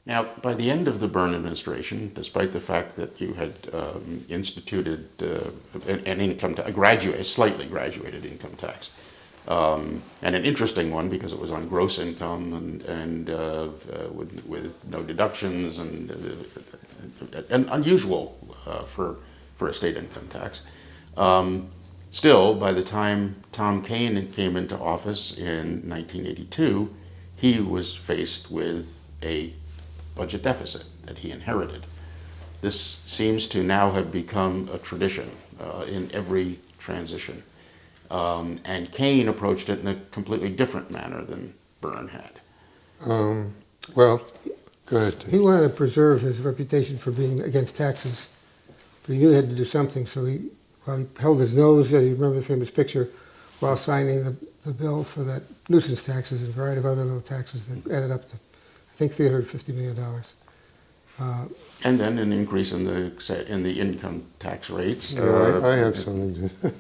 Now, by the end of the Byrne administration, despite the fact that you had instituted an income tax, a slightly graduated income tax, and an interesting one because it was on gross income and with no deductions and unusual for a state income tax. Still, by the time Tom Kean came into office in 1982, he was faced with a budget deficit that he inherited. This seems to now have become a tradition in every transition. And Kean approached it in a completely different manner than Byrne had. Well, go ahead. He wanted to preserve his reputation for being against taxes, but he knew he had to do something, so he held his nose, you remember the famous picture, while signing the bill for that nuisance taxes and a variety of other little taxes that added up to, I think, $350 million. And then an increase in the income tax rates. Yeah, I have something to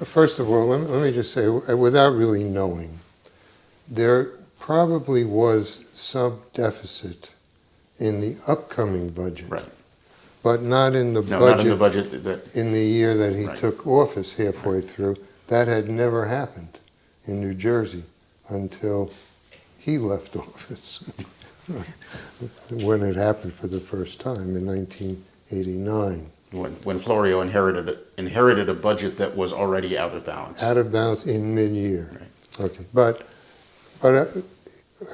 First of all, let me just say, without really knowing, there probably was some deficit in the upcoming budget. Right. But not in the budget. Not in the budget in the year that he right. took office halfway through. That had never happened in New Jersey until he left office. When it happened for the first time in 1989. When Florio inherited a budget that was already out of balance. Out of balance in mid-year. Right. Okay, but I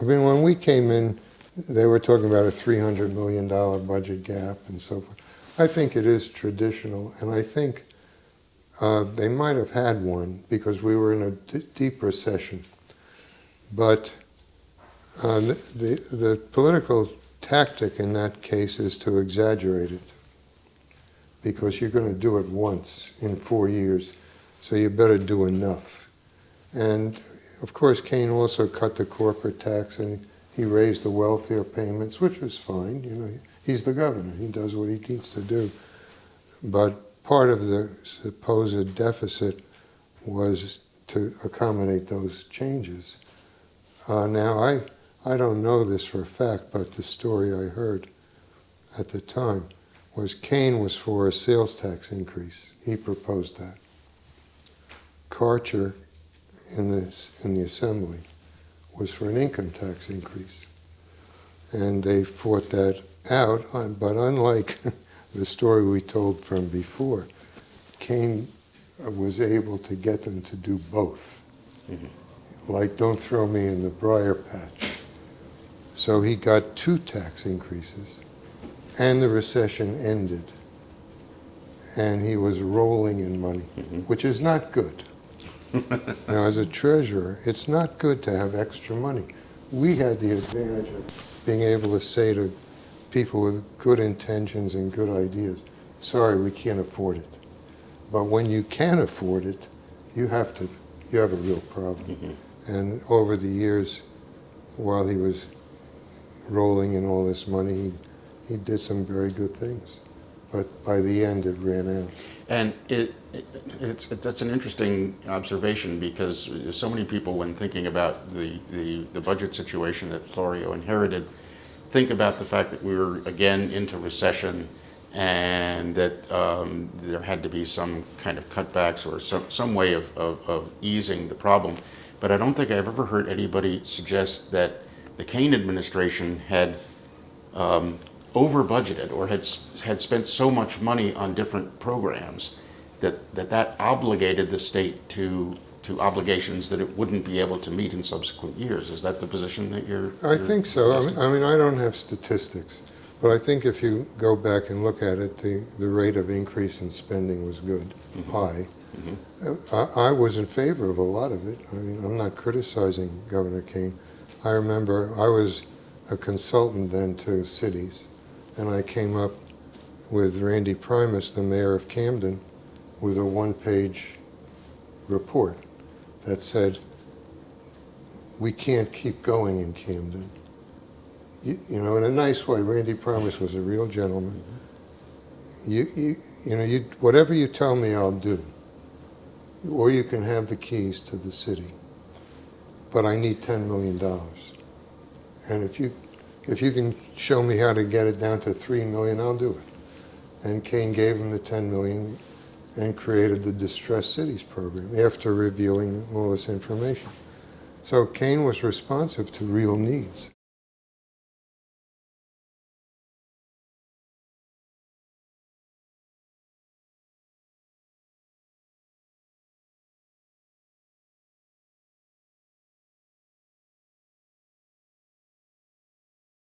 mean, when we came in, they were talking about a $300 million budget gap and so forth. I think it is traditional, and I think they might have had one because we were in a deep recession. But the political tactic in that case is to exaggerate it because you're going to do it once in 4 years, so you better do enough. And of course, Kean also cut the corporate tax and he raised the welfare payments, which was fine. You know, he's the governor. He does what he needs to do. But part of the supposed deficit was to accommodate those changes. Now, I don't know this for a fact, but the story I heard at the time was Kean was for a sales tax increase. He proposed that. Karcher in the assembly was for an income tax increase. And they fought that out, but unlike the story we told from before, Kean was able to get them to do both. Mm-hmm. Like, don't throw me in the briar patch. So he got 2 tax increases, and the recession ended. And he was rolling in money, mm-hmm. which is not good. Now, as a treasurer, it's not good to have extra money. We had the advantage of being able to say to people with good intentions and good ideas, sorry, we can't afford it. But when you can afford it, you have a real problem. Mm-hmm. And over the years, while he was rolling in all this money, he did some very good things. But by the end, it ran out. And that's an interesting observation because so many people, when thinking about the budget situation that Florio inherited, think about the fact that we were again into recession and that there had to be some kind of cutbacks or some way of easing the problem. But I don't think I've ever heard anybody suggest that the Kean administration had over-budgeted or had spent so much money on different programs that obligated the state to obligations that it wouldn't be able to meet in subsequent years. Is that the position that you're I think so. I mean, I don't have statistics, but I think if you go back and look at it, the rate of increase in spending was good, mm-hmm. high. Mm-hmm. I was in favor of a lot of it. I mean, I'm not criticizing Governor Kean. I remember I was a consultant then to cities, and I came up with Randy Primus, the mayor of Camden, with a 1-page report that said, we can't keep going in Camden. You know, in a nice way. Randy Primus was a real gentleman. You know, whatever you tell me, I'll do. Or you can have the keys to the city. But I need $10 million. And if you if you can show me how to get it down to 3 million, I'll do it. And Kean gave him the 10 million and created the Distressed Cities program after reviewing all this information. So Kean was responsive to real needs.